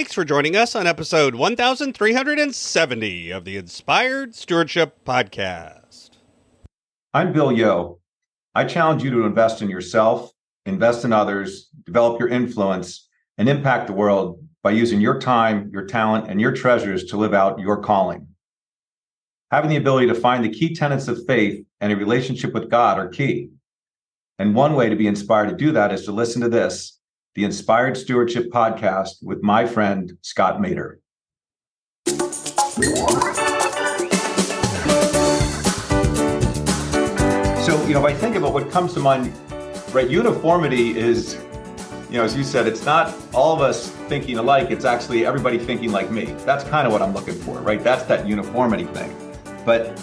Thanks for joining us on episode 1370 of the Inspired Stewardship Podcast. I'm Bill Yoh. I challenge you to invest in yourself, invest in others, develop your influence, and impact the world by using your time, your talent, and your treasures to live out your calling. Having the ability to find the key tenets of faith and a relationship with God are key. And one way to be inspired to do that is to listen to this, the Inspired Stewardship Podcast with my friend, Scott Mader. So, if I think about what comes to mind, right, uniformity is, as you said, it's not all of us thinking alike, it's actually everybody thinking like me. That's kind of what I'm looking for, right? That's that uniformity thing. But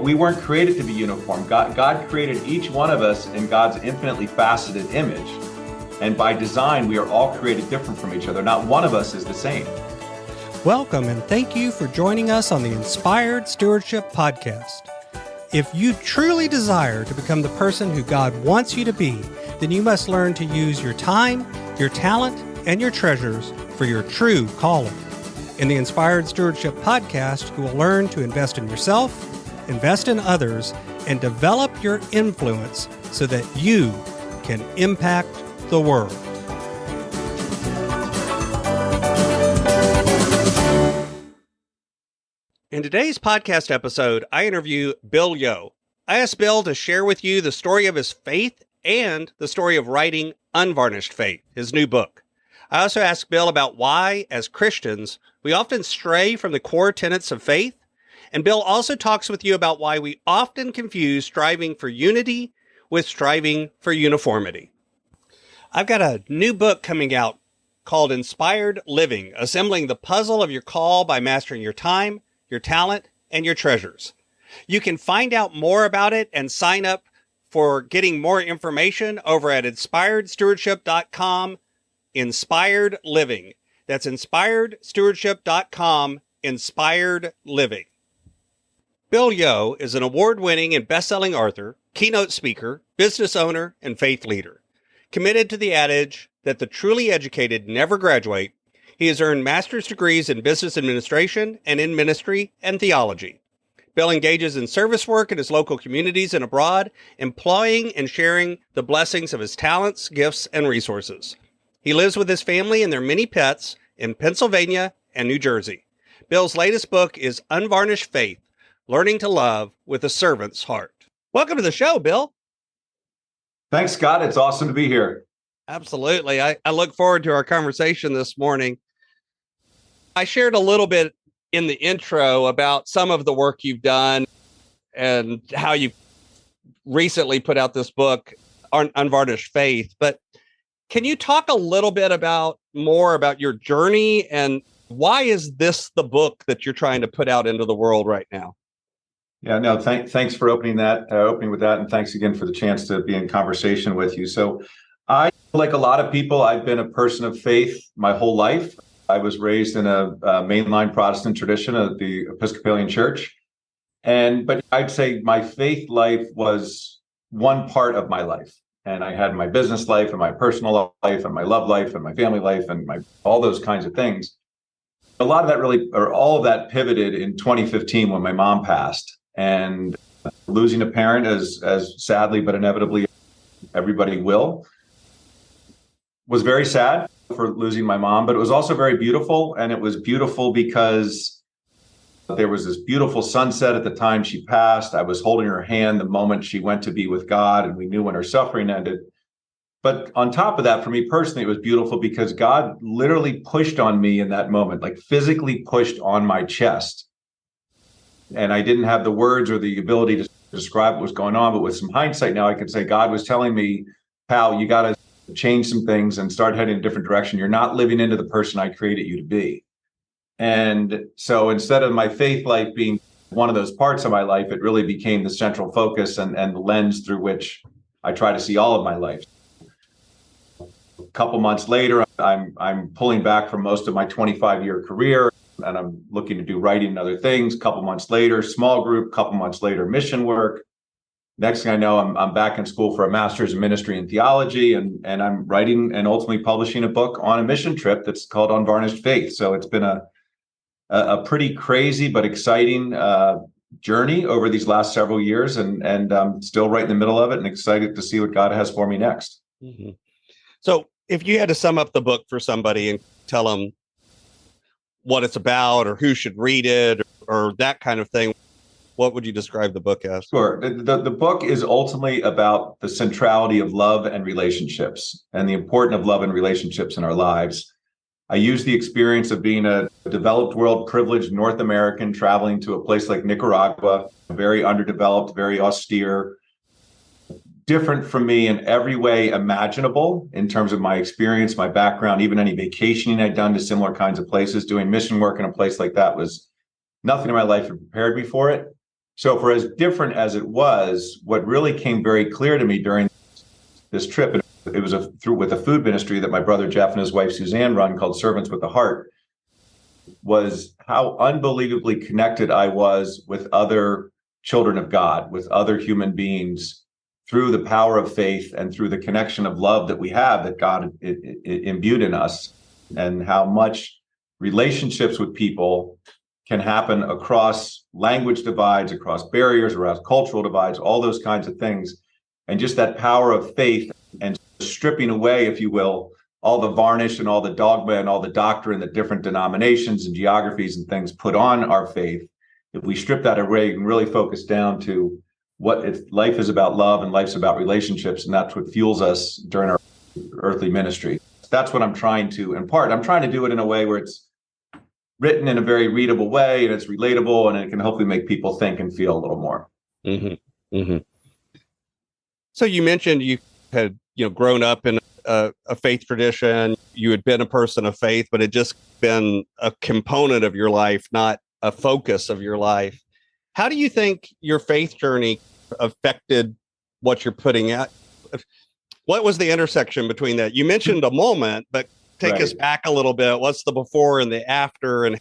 we weren't created to be uniform. God created each one of us in God's infinitely faceted image. And by design, we are all created different from each other. Not one of us is the same. Welcome and thank you for joining us on the Inspired Stewardship Podcast. If you truly desire to become the person who God wants you to be, then you must learn to use your time, your talent, and your treasures for your true calling. In the Inspired Stewardship Podcast, you will learn to invest in yourself, invest in others, and develop your influence so that you can impact the world. In today's podcast episode, I interview Bill Yoh. I asked Bill to share with you the story of his faith and the story of writing Unvarnished Faith, his new book. I also asked Bill about why, as Christians, we often stray from the core tenets of faith. And Bill also talks with you about why we often confuse striving for unity with striving for uniformity. I've got a new book coming out called Inspired Living, Assembling the Puzzle of Your Call by Mastering Your Time, Your Talent, and Your Treasures. You can find out more about it and sign up for getting more information over at inspiredstewardship.com, Inspired Living. That's inspiredstewardship.com, Inspired Living. Bill Yoh is an award-winning and best-selling author, keynote speaker, business owner, and faith leader. Committed to the adage that the truly educated never graduate, he has earned master's degrees in business administration and in ministry and theology. Bill engages in service work in his local communities and abroad, employing and sharing the blessings of his talents, gifts, and resources. He lives with his family and their many pets in Pennsylvania and New Jersey. Bill's latest book is Unvarnished Faith, Learning to Love with a Servant's Heart. Welcome to the show, Bill. Thanks, Scott. It's awesome to be here. Absolutely. I look forward to our conversation this morning. I shared a little bit in the intro about some of the work you've done and how you recently put out this book, Unvarnished Faith. But can you talk a little bit more about your journey and why is this the book that you're trying to put out into the world right now? Yeah, no, thanks for opening with that. And thanks again for the chance to be in conversation with you. So I, like a lot of people, I've been a person of faith my whole life. I was raised in a mainline Protestant tradition of the Episcopalian Church. But I'd say my faith life was one part of my life. And I had my business life and my personal life and my love life and my family life and all those kinds of things. A lot of that all of that pivoted in 2015 when my mom passed. And losing a parent, as sadly but inevitably everybody will, was very sad for losing my mom, but it was also very beautiful. And it was beautiful because there was this beautiful sunset at the time she passed. I was holding her hand the moment she went to be with God, and we knew when her suffering ended. But on top of that, for me personally, it was beautiful because God literally pushed on me in that moment, like physically pushed on my chest. And I didn't have the words or the ability to describe what was going on. But with some hindsight now, I could say God was telling me, pal, you got to change some things and start heading in a different direction. You're not living into the person I created you to be. And so instead of my faith life being one of those parts of my life, it really became the central focus and the lens through which I try to see all of my life. A couple months later, I'm pulling back from most of my 25-year career. And I'm looking to do writing and other things. A couple months later, small group. Couple months later, mission work. Next thing I know, I'm back in school for a master's in ministry and theology, and I'm writing and ultimately publishing a book on a mission trip that's called Unvarnished Faith. So it's been a pretty crazy but exciting journey over these last several years, and I'm still right in the middle of it and excited to see what God has for me next. Mm-hmm. So if you had to sum up the book for somebody and tell them what it's about or who should read it or that kind of thing, what would you describe the book as? Sure. The book is ultimately about the centrality of love and relationships and the importance of love and relationships in our lives. I use the experience of being a developed world privileged North American traveling to a place like Nicaragua, very underdeveloped, very austere, different from me in every way imaginable in terms of my experience, my background, even any vacationing I'd done to similar kinds of places. Doing mission work in a place like that was nothing in my life had prepared me for it. So for as different as it was, what really came very clear to me during this trip, and it was with a food ministry that my brother Jeff and his wife Suzanne run called Servants with a Heart, was how unbelievably connected I was with other children of God, with other human beings, through the power of faith and through the connection of love that we have, that God imbued in us, and how much relationships with people can happen across language divides, across barriers, across cultural divides, all those kinds of things. And just that power of faith and stripping away, if you will, all the varnish and all the dogma and all the doctrine that different denominations and geographies and things put on our faith. If we strip that away and really focus down to life is about love and life's about relationships, and that's what fuels us during our earthly ministry. That's what I'm trying to impart. I'm trying to do it in a way where it's written in a very readable way and it's relatable, and it can hopefully make people think and feel a little more. Mm-hmm. Mm-hmm. So you mentioned you had grown up in a faith tradition. You had been a person of faith, but it just been a component of your life, not a focus of your life. How do you think your faith journey affected what you're putting out? What was the intersection between that? You mentioned a moment, but take us back a little bit. What's the before and the after, and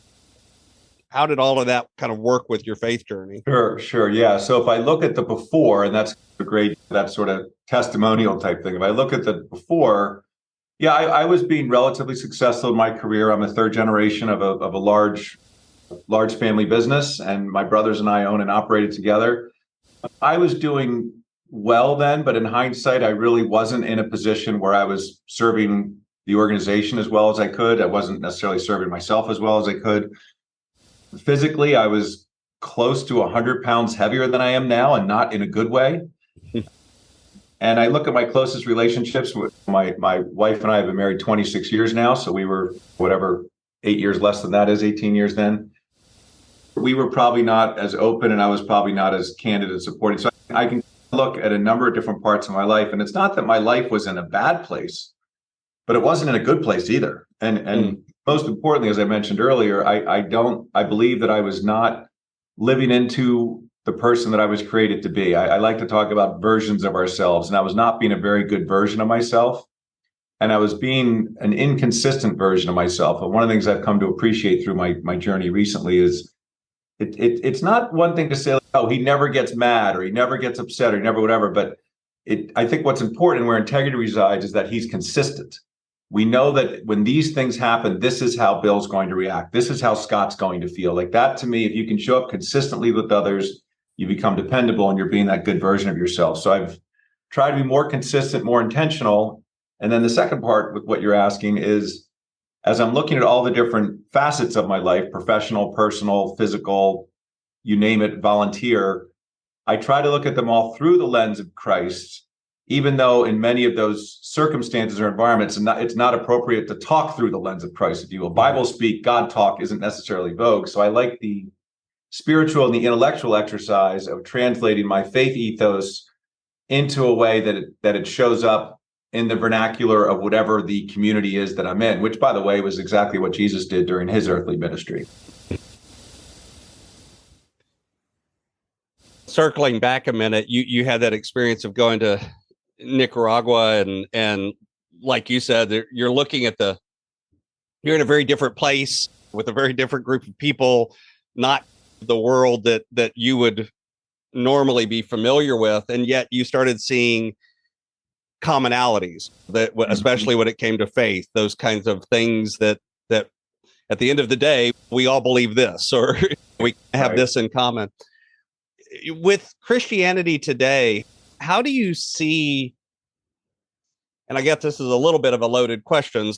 how did all of that kind of work with your faith journey? Sure. Yeah. So if I look at the before, and that's a great, that sort of testimonial type thing. If I look at the before, yeah, I was being relatively successful in my career. I'm a third generation of a large family business, and my brothers and I own and operated together. I was doing well then, but in hindsight, I really wasn't in a position where I was serving the organization as well as I could. I wasn't necessarily serving myself as well as I could. Physically, I was close to 100 pounds heavier than I am now, and not in a good way. And I look at my closest relationships with my wife and I have been married 26 years now. So we were, 8 years less than that is, 18 years then. We were probably not as open, and I was probably not as candid and supporting. So I can look at a number of different parts of my life. And it's not that my life was in a bad place, but it wasn't in a good place either. And most importantly, as I mentioned earlier, I believe that I was not living into the person that I was created to be. I like to talk about versions of ourselves, and I was not being a very good version of myself. And I was being an inconsistent version of myself. And one of the things I've come to appreciate through my journey recently is it's not one thing to say, like, oh, he never gets mad or he never gets upset or he never whatever. But I think what's important, where integrity resides, is that he's consistent. We know that when these things happen, this is how Bill's going to react. This is how Scott's going to feel. Like that, to me, if you can show up consistently with others, you become dependable and you're being that good version of yourself. So I've tried to be more consistent, more intentional. And then the second part with what you're asking is, as I'm looking at all the different facets of my life, professional, personal, physical, you name it, volunteer, I try to look at them all through the lens of Christ, even though in many of those circumstances or environments, it's not appropriate to talk through the lens of Christ, if you will. Bible speak, God talk isn't necessarily vogue. So I like the spiritual and the intellectual exercise of translating my faith ethos into a way that it shows up in the vernacular of whatever the community is that I'm in, which, by the way, was exactly what Jesus did during his earthly ministry. Circling back a minute, you had that experience of going to Nicaragua, and like you said, you're looking at you're in a very different place with a very different group of people, not the world that you would normally be familiar with, and yet you started seeing commonalities that, especially when it came to faith, those kinds of things that at the end of the day, we all believe this, or we have this in common. With Christianity today, how do you see, and I guess this is a little bit of a loaded question,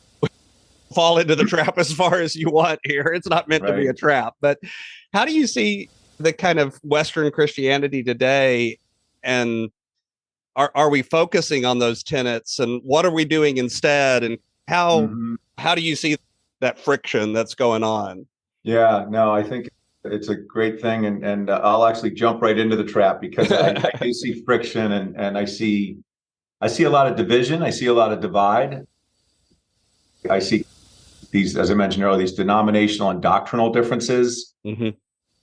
fall into the trap as far as you want here. It's not meant to be a trap, but how do you see the kind of Western Christianity today, and are we focusing on those tenets, and what are we doing instead, and how do you see that friction that's going on? Yeah, no, I think it's a great thing, and I'll actually jump right into the trap, because I do see friction, and I see a lot of division. I see a lot of divide. I see these, as I mentioned earlier, these denominational and doctrinal differences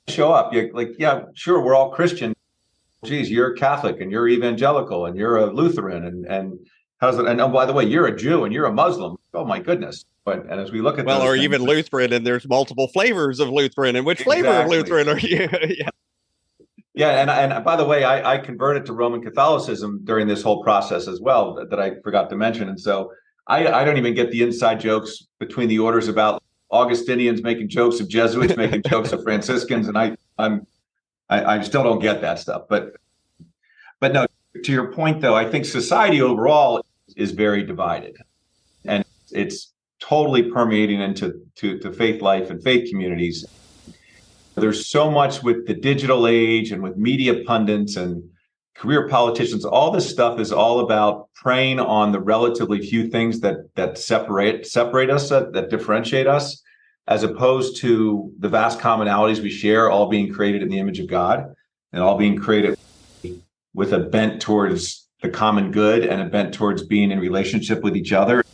show up. You're like, yeah, sure, we're all Christian. Geez, you're Catholic and you're evangelical and you're a Lutheran, and how's it? And oh, by the way, you're a Jew and you're a Muslim. Oh my goodness! And as we look at or even Lutheran, and there's multiple flavors of Lutheran, and which flavor of Lutheran are you? And by the way, I converted to Roman Catholicism during this whole process as well, that I forgot to mention, and so I don't even get the inside jokes between the orders about Augustinians making jokes of Jesuits, making jokes of Franciscans, and I still don't get that stuff. But no, to your point though, I think society overall is very divided, and it's totally permeating into faith life and faith communities. There's so much with the digital age and with media pundits and career politicians. All this stuff is all about preying on the relatively few things that separate us, that differentiate us, as opposed to the vast commonalities we share, all being created in the image of God and all being created with a bent towards the common good and a bent towards being in relationship with each other.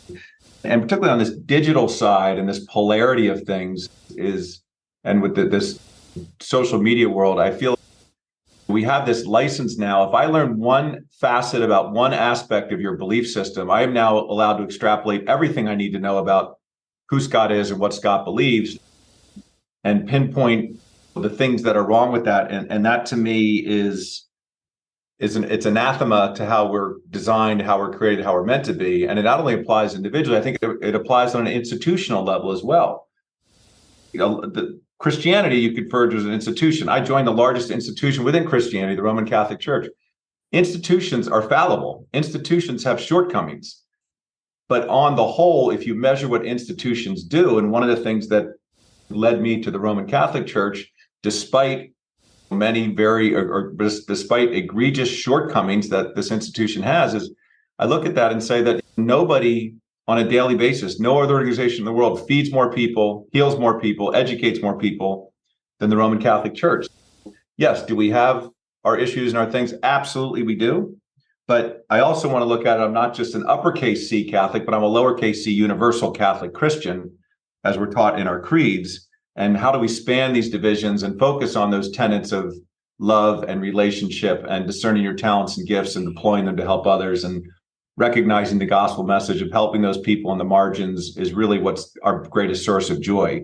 And particularly on this digital side and this polarity of things and with this social media world, I feel we have this license now. If I learn one facet about one aspect of your belief system, I am now allowed to extrapolate everything I need to know about who Scott is and what Scott believes, and pinpoint the things that are wrong with that. And that to me it's anathema to how we're designed, how we're created, how we're meant to be. And it not only applies individually, I think it applies on an institutional level as well. The Christianity you could refer to as an institution. I joined the largest institution within Christianity, the Roman Catholic Church. Institutions are fallible. Institutions have shortcomings. But on the whole, if you measure what institutions do, and one of the things that led me to the Roman Catholic Church, despite many despite egregious shortcomings that this institution has, is I look at that and say that nobody on a daily basis, no other organization in the world feeds more people, heals more people, educates more people than the Roman Catholic Church. Yes, do we have our issues and our things? Absolutely we do. But I also want to look at it, I'm not just an uppercase C Catholic, but I'm a lowercase c universal Catholic Christian, as we're taught in our creeds. And how do we span these divisions and focus on those tenets of love and relationship and discerning your talents and gifts and deploying them to help others, and recognizing the gospel message of helping those people on the margins is really what's our greatest source of joy.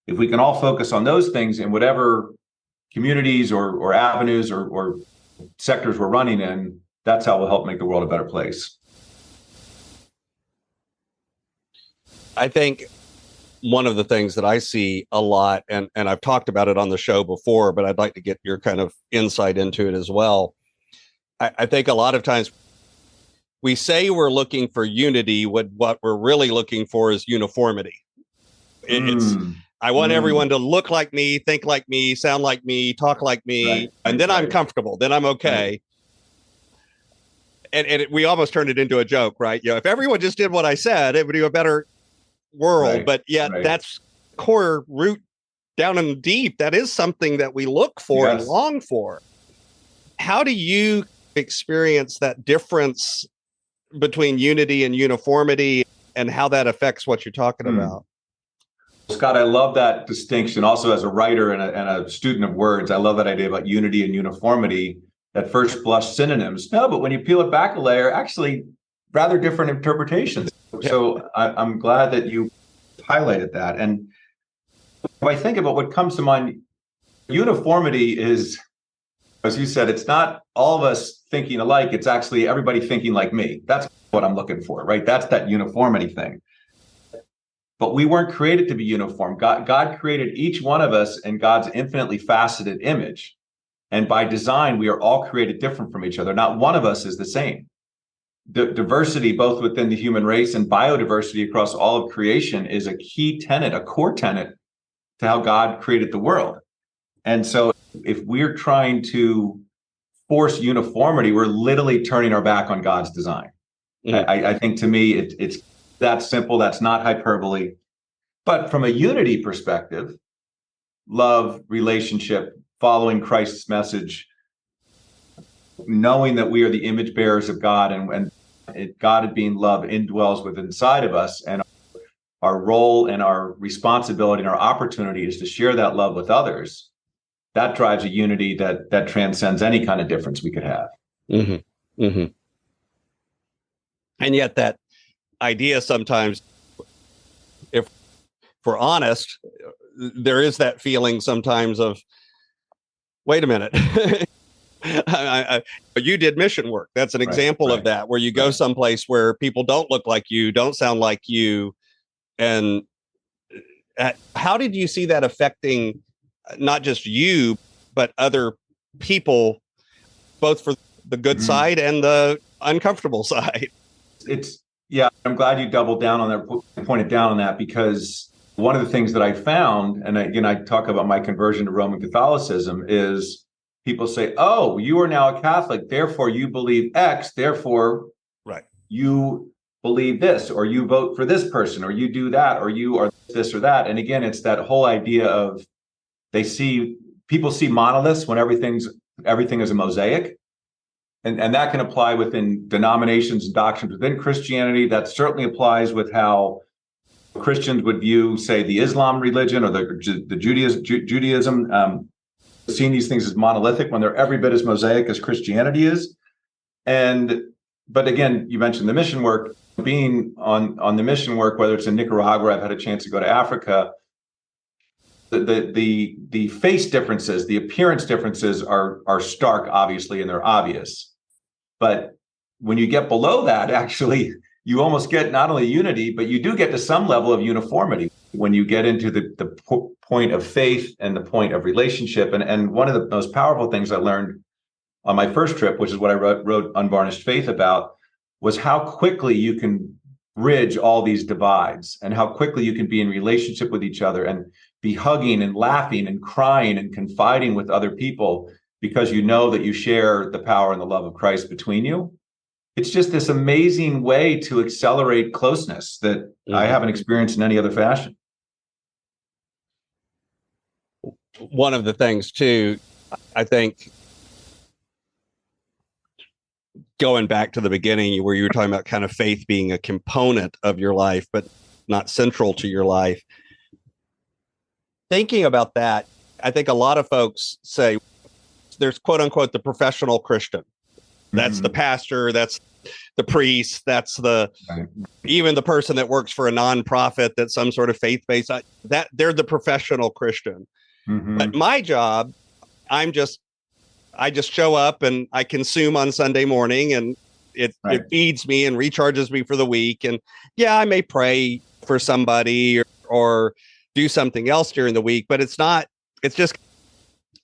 If we can all focus on those things in whatever communities or avenues or sectors we're running in, that's how we'll help make the world a better place. I think one of the things that I see a lot, and I've talked about it on the show before, but I'd like to get your kind of insight into it as well. I think a lot of times we say we're looking for unity, what we're really looking for is uniformity. I want everyone to look like me, think like me, sound like me, talk like me, and then I'm comfortable, then I'm okay. And we almost turned it into a joke, right? You know, if everyone just did what I said, it would be a better world. But yet that's core root down and deep. That is something that we look for and long for. How do you experience that difference between unity and uniformity, and how that affects what you're talking about? Scott, I love that distinction. Also, as a writer and a student of words, I love that idea about unity and uniformity. At first blush synonyms. No, but when you peel it back a layer, actually rather different interpretations. Yeah. So I'm glad that you highlighted that. And if I think about what comes to mind, uniformity is as you said, it's not all of us thinking alike. It's actually everybody thinking like me. That's what I'm looking for, right? That's that uniformity thing. But we weren't created to be uniform. God created each one of us in God's infinitely faceted image. And by design, we are all created different from each other. Not one of us is the same. Diversity, both within the human race and biodiversity across all of creation, is a key tenet, a core tenet to how God created the world. And so if we're trying to force uniformity, we're literally turning our back on God's design. Mm-hmm. I think to me, it's that simple. That's not hyperbole. But from a unity perspective, love, relationship, following Christ's message, knowing that we are the image bearers of God, and God being love indwells within inside of us, and our role and our responsibility and our opportunity is to share that love with others. That drives a unity that transcends any kind of difference we could have. Mm-hmm. Mm-hmm. And yet that idea sometimes, if we're honest, there is that feeling sometimes of, wait a minute. You did mission work. That's an example of that, where you go someplace where people don't look like you, don't sound like you. And how did you see that affecting not just you, but other people, both for the good side and the uncomfortable side? I'm glad you doubled down on that, pointed down on that, because one of the things that I found, and again, I talk about my conversion to Roman Catholicism, is people say, oh, you are now a Catholic, therefore you believe X, therefore you believe this, or you vote for this person, or you do that, or you are this or that. And again, it's that whole idea of people see monoliths when everything is a mosaic. And that can apply within denominations and doctrines within Christianity. That certainly applies with how Christians would view, say, the Islam religion or the Judaism, seeing these things as monolithic when they're every bit as mosaic as Christianity is. But again, you mentioned the mission work. Being on the mission work, whether it's in Nicaragua, I've had a chance to go to Africa. The face differences, the appearance differences are stark, obviously, and they're obvious. But when you get below that, actually, you almost get not only unity, but you do get to some level of uniformity when you get into the point of faith and the point of relationship. And one of the most powerful things I learned on my first trip, which is what I wrote Unvarnished Faith about, was how quickly you can bridge all these divides and how quickly you can be in relationship with each other and be hugging and laughing and crying and confiding with other people because you know that you share the power and the love of Christ between you. It's just this amazing way to accelerate closeness that I haven't experienced in any other fashion. One of the things, too, I think, going back to the beginning where you were talking about kind of faith being a component of your life, but not central to your life. Thinking about that, I think a lot of folks say there's quote unquote the professional Christian. That's the pastor, that's the priest, that's even the person that works for a nonprofit that's some sort of faith-based, that they're the professional Christian. But my job, I just show up and I consume on Sunday morning, and it feeds me and recharges me for the week. And yeah, I may pray for somebody or do something else during the week, but it's just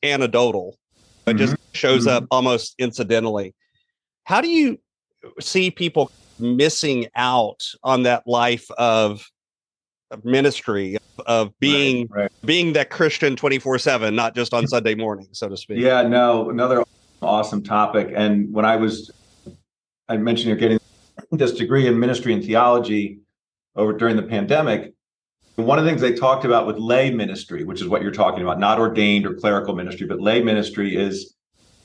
anecdotal. It just shows up almost incidentally. How do you see people missing out on that life of ministry, of being that Christian 24/7, not just on Sunday morning, so to speak? Yeah, no, another awesome topic. And when I mentioned you're getting this degree in ministry and theology during the pandemic. One of the things they talked about with lay ministry, which is what you're talking about, not ordained or clerical ministry, but lay ministry, is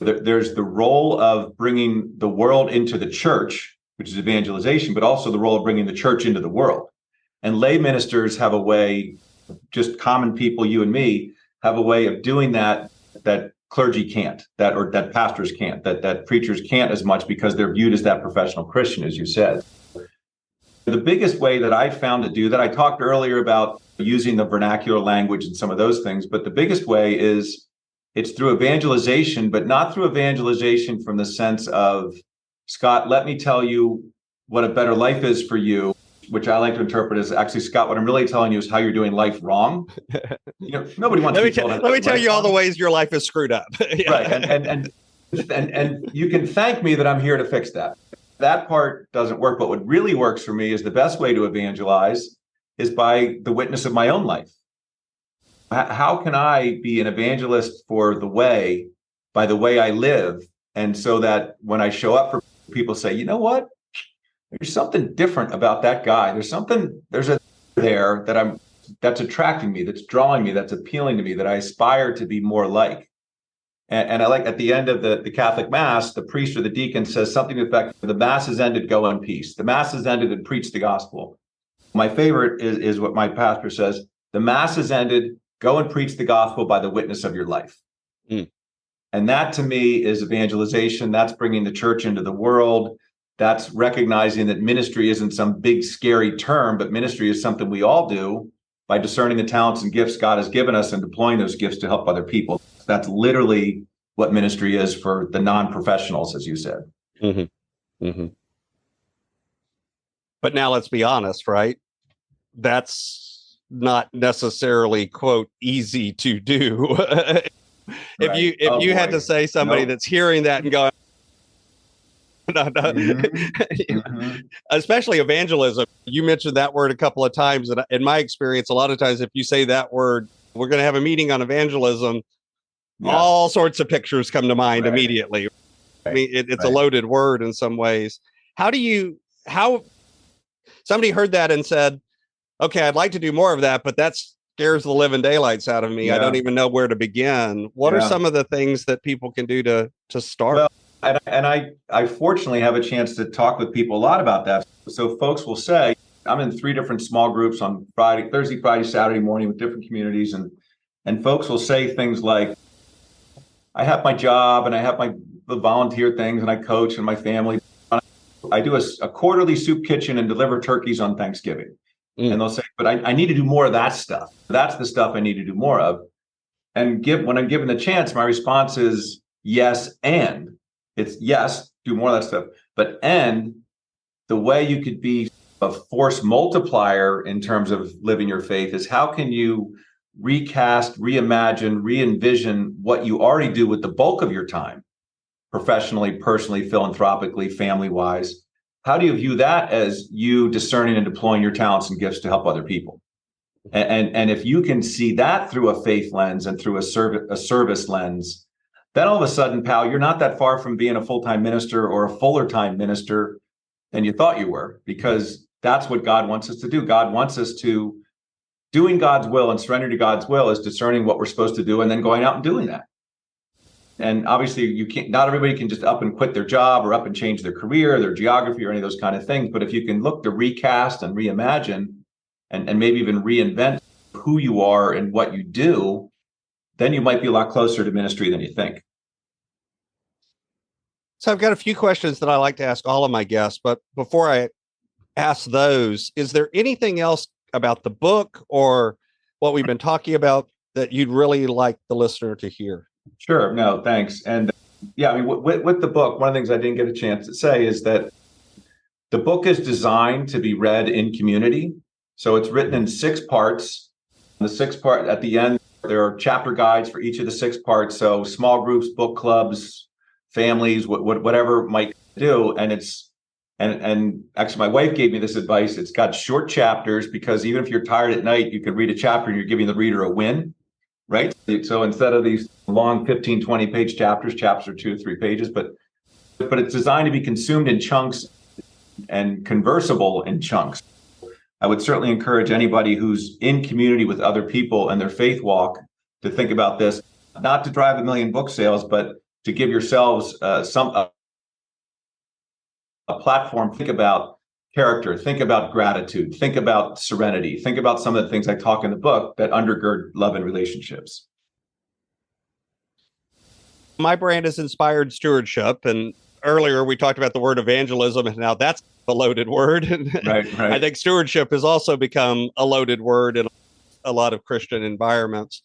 there's the role of bringing the world into the church, which is evangelization, but also the role of bringing the church into the world. And lay ministers have a way, just common people, you and me, have a way of doing that clergy can't, that pastors can't, that preachers can't as much, because they're viewed as that professional Christian, as you said. The biggest way that I found to do that, I talked earlier about using the vernacular language and some of those things, but the biggest way is it's through evangelization, but not through evangelization from the sense of, Scott, let me tell you what a better life is for you, which I like to interpret as, actually, Scott, what I'm really telling you is how you're doing life wrong. Nobody wants to be told. Let me tell you all the ways your life is screwed up. Yeah. Right, and you can thank me that I'm here to fix that. That part doesn't work. But what really works for me is the best way to evangelize is by the witness of my own life. How can I be an evangelist for the way, by the way I live? And so that when I show up for people, say, you know what? There's something different about that guy. There's a there that's attracting me, that's drawing me, that's appealing to me, that I aspire to be more like. And I like at the end of the Catholic Mass, the priest or the deacon says something to the effect, the Mass is ended, go in peace. The Mass is ended, and preach the gospel. My favorite is what my pastor says, the Mass is ended, go and preach the gospel by the witness of your life. Mm. And that to me is evangelization. That's bringing the church into the world. That's recognizing that ministry isn't some big, scary term, but ministry is something we all do by discerning the talents and gifts God has given us and deploying those gifts to help other people. That's literally what ministry is for the non-professionals, as you said. Mm-hmm. Mm-hmm. But now let's be honest, right? That's not necessarily, quote, easy to do. If you had to say somebody that's hearing that and going, no. Mm-hmm. Especially evangelism. You mentioned that word a couple of times. And in my experience, a lot of times, if you say that word, we're going to have a meeting on evangelism, all sorts of pictures come to mind immediately. Right. I mean, it's a loaded word in some ways. How somebody heard that and said, okay, I'd like to do more of that, but that scares the living daylights out of me. Yeah. I don't even know where to begin. What are some of the things that people can do to start? Well, and I fortunately have a chance to talk with people a lot about that. So folks will say, I'm in 3 different small groups on Thursday, Friday, Saturday morning with different communities. And folks will say things like, I have my job and I have the volunteer things and I coach and my family. I do a quarterly soup kitchen and deliver turkeys on Thanksgiving. Mm. And they'll say, but I need to do more of that stuff. That's the stuff I need to do more of. And when I'm given the chance, my response is yes, and. It's yes, do more of that stuff. But the way you could be a force multiplier in terms of living your faith is how can you recast, reimagine, re-envision what you already do with the bulk of your time, professionally, personally, philanthropically, family-wise. How do you view that as you discerning and deploying your talents and gifts to help other people? And if you can see that through a faith lens and through a service lens, then all of a sudden, pal, you're not that far from being a full-time minister or a fuller-time minister than you thought you were, because that's what God wants us to do. God wants us to doing God's will, and surrender to God's will is discerning what we're supposed to do and then going out and doing that. And obviously, not everybody can just up and quit their job or up and change their career, their geography, or any of those kind of things. But if you can look to recast and reimagine and maybe even reinvent who you are and what you do, then you might be a lot closer to ministry than you think. So I've got a few questions that I like to ask all of my guests, but before I ask those, is there anything else about the book or what we've been talking about that you'd really like the listener to hear? Sure. No, thanks. And I mean, with the book, one of the things I didn't get a chance to say is that the book is designed to be read in community. So it's written in 6 parts. The 6th part at the end, there are chapter guides for each of the 6 parts. So small groups, book clubs, families, whatever might do. And and actually my wife gave me this advice. It's got short chapters because even if you're tired at night, you can read a chapter and you're giving the reader a win, right? So instead of these long 15, 20 page chapters are 2 or 3 pages, but it's designed to be consumed in chunks and conversable in chunks. I would certainly encourage anybody who's in community with other people and their faith walk to think about this, not to drive 1 million book sales, but to give yourselves a platform. Think about character, think about gratitude, think about serenity, think about some of the things I talk in the book that undergird love and relationships. My brand is Inspired Stewardship, and earlier we talked about the word evangelism, and now that's a loaded word. Right. I think stewardship has also become a loaded word in a lot of Christian environments.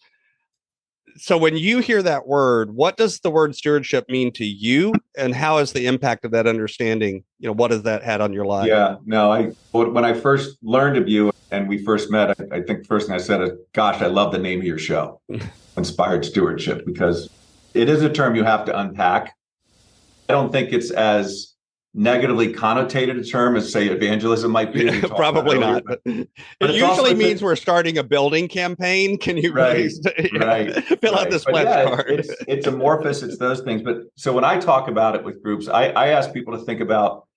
So when you hear that word, what does the word stewardship mean to you, and how is the impact of that understanding? What has that had on your life? Yeah, no, when I first learned of you and we first met, I think the first thing I said is, gosh, I love the name of your show, Inspired Stewardship, because it is a term you have to unpack. I don't think it's as negatively connotated a term as, say, evangelism might be. Probably not, but it usually means we're starting a building campaign. Can you please fill out this pledge card? It's amorphous. It's those things. But so when I talk about it with groups, I ask people to think about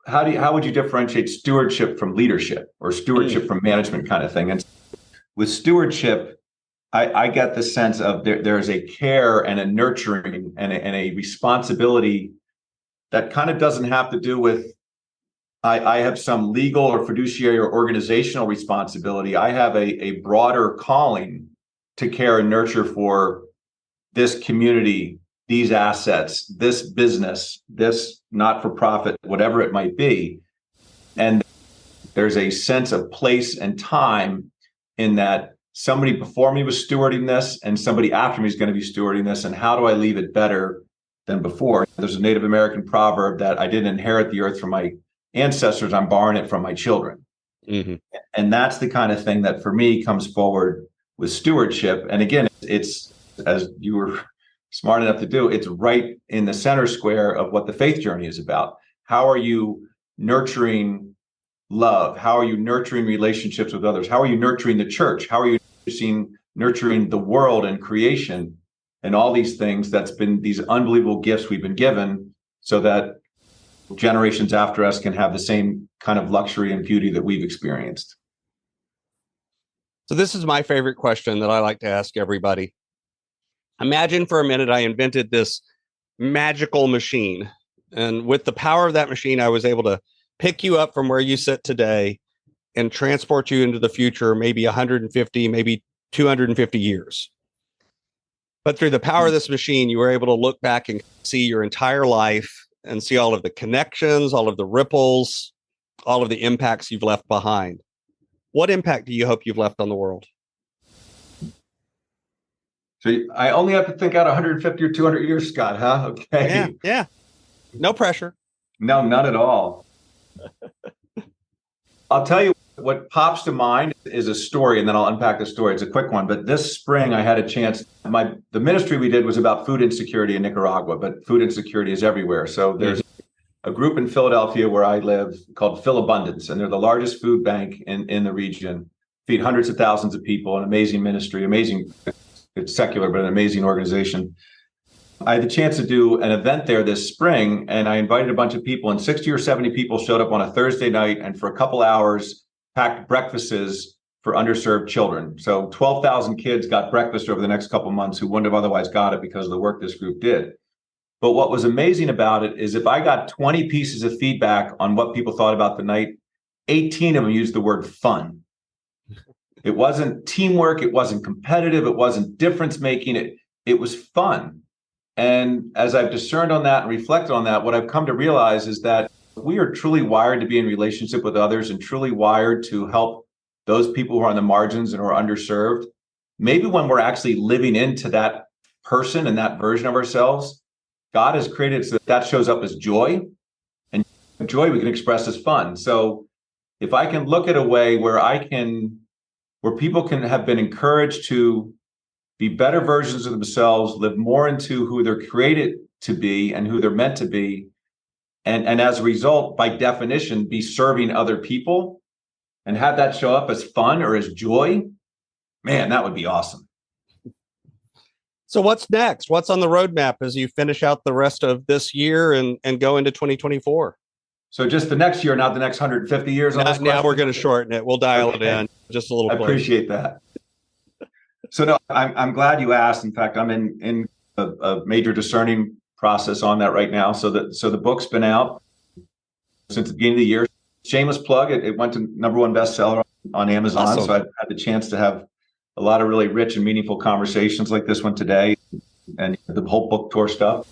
how would you differentiate stewardship from leadership, or stewardship from management kind of thing. And with stewardship, I get the sense of there's a care and a nurturing and a responsibility that kind of doesn't have to do with I have some legal or fiduciary or organizational responsibility. I have a broader calling to care and nurture for this community, these assets, this business, this not-for-profit, whatever it might be. And there's a sense of place and time in that somebody before me was stewarding this and somebody after me is going to be stewarding this. And how do I leave it better than before? There's a Native American proverb that I didn't inherit the earth from my ancestors, I'm borrowing it from my children. Mm-hmm. And that's the kind of thing that for me comes forward with stewardship. And again, it's, as you were smart enough to do, it's right in the center square of what the faith journey is about. How are you nurturing love? How are you nurturing relationships with others? How are you nurturing the church? How are you nurturing the world and creation and all these things? That's been these unbelievable gifts we've been given so that generations after us can have the same kind of luxury and beauty that we've experienced. So this is my favorite question that I like to ask everybody. Imagine for a minute I invented this magical machine, and with the power of that machine, I was able to pick you up from where you sit today and transport you into the future, maybe 150, maybe 250 years. But through the power of this machine, you were able to look back and see your entire life and see all of the connections, all of the ripples, all of the impacts you've left behind. What impact do you hope you've left on the world? So I only have to think out 150 or 200 years, Scott, huh? Okay. Yeah. No pressure. No, none at all. I'll tell you what pops to mind is a story, and then I'll unpack the story. It's a quick one, but this spring I had a chance. The ministry we did was about food insecurity in Nicaragua, but food insecurity is everywhere. So there's a group in Philadelphia where I live called Phil Abundance, and they're the largest food bank in the region, feed hundreds of thousands of people, an amazing ministry, it's secular, but an amazing organization. I had the chance to do an event there this spring, and I invited a bunch of people, and 60 or 70 people showed up on a Thursday night, and for a couple hours, packed breakfasts for underserved children. So 12,000 kids got breakfast over the next couple of months who wouldn't have otherwise got it because of the work this group did. But what was amazing about it is if I got 20 pieces of feedback on what people thought about the night, 18 of them used the word fun. It wasn't teamwork. It wasn't competitive. It wasn't difference making. It was fun. And as I've discerned on that and reflected on that, what I've come to realize is that we are truly wired to be in relationship with others and truly wired to help those people who are on the margins and who are underserved. Maybe when we're actually living into that person and that version of ourselves, God has created so that shows up as joy, and joy we can express as fun. So if I can look at a way where people can have been encouraged to be better versions of themselves, live more into who they're created to be and who they're meant to be, and as a result, by definition, be serving other people and have that show up as fun or as joy, man, that would be awesome. So what's next? What's on the roadmap as you finish out the rest of this year and go into 2024? So just the next year, not the next 150 years on this question? Now we're going to shorten it. We'll dial it in just a little bit. I appreciate that. So no, I'm glad you asked. In fact, I'm in a major discerning process on that right now. So the book's been out since the beginning of the year. Shameless plug, it went to #1 bestseller on Amazon. Awesome. So I've had the chance to have a lot of really rich and meaningful conversations like this one today and the whole book tour stuff.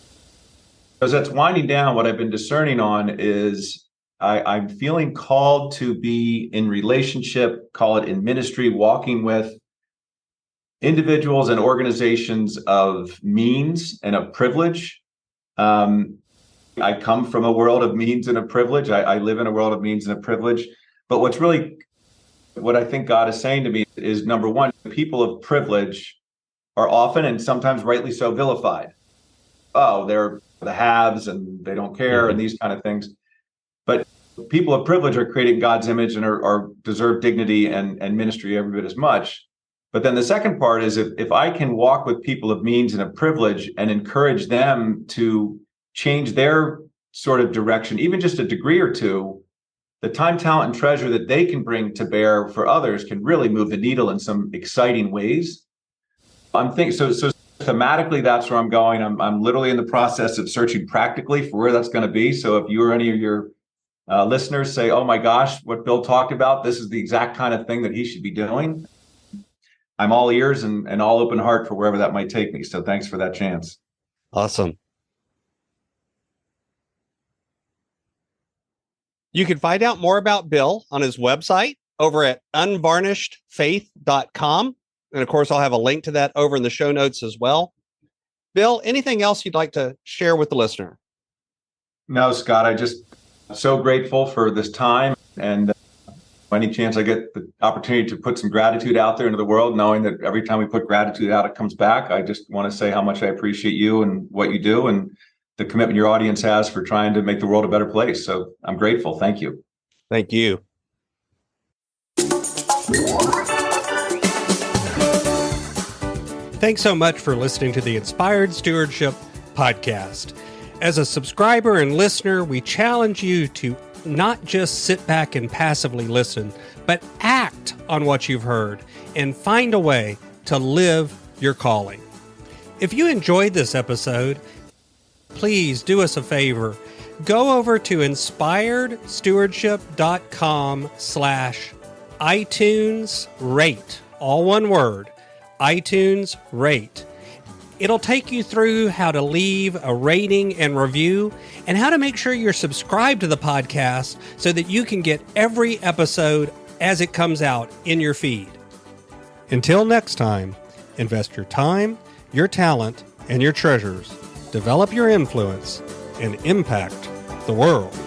As that's winding down, what I've been discerning on is I'm feeling called to be in relationship, call it in ministry, walking with individuals and organizations of means and of privilege. I come from a world of means and of privilege. I live in a world of means and of privilege. But what I think God is saying to me is, number one, people of privilege are often and sometimes rightly so vilified. Oh, they're the haves and they don't care and these kind of things. But people of privilege are created in God's image and are deserve dignity and ministry every bit as much. But then the second part is if I can walk with people of means and of privilege and encourage them to change their sort of direction, even just a degree or two, the time, talent, and treasure that they can bring to bear for others can really move the needle in some exciting ways. I'm thinking so thematically, that's where I'm going. I'm literally in the process of searching practically for where that's going to be. So if you or any of your listeners say, "Oh my gosh, what Bill talked about, this is the exact kind of thing that he should be doing," I'm all ears and all open heart for wherever that might take me. So thanks for that chance. Awesome. You can find out more about Bill on his website over at unvarnishedfaith.com. And of course, I'll have a link to that over in the show notes as well. Bill, anything else you'd like to share with the listener? No, Scott, I just so grateful for this time. And any chance I get the opportunity to put some gratitude out there into the world, knowing that every time we put gratitude out, it comes back. I just want to say how much I appreciate you and what you do and the commitment your audience has for trying to make the world a better place. So I'm grateful. Thank you. Thank you. Thanks so much for listening to the Inspired Stewardship podcast. As a subscriber and listener, we challenge you to not just sit back and passively listen, but act on what you've heard and find a way to live your calling. If you enjoyed this episode, please do us a favor. Go over to inspiredstewardship.com/iTunes rate, all one word, iTunes rate. It'll take you through how to leave a rating and review and how to make sure you're subscribed to the podcast so that you can get every episode as it comes out in your feed. Until next time, invest your time, your talent, and your treasures. Develop your influence and impact the world.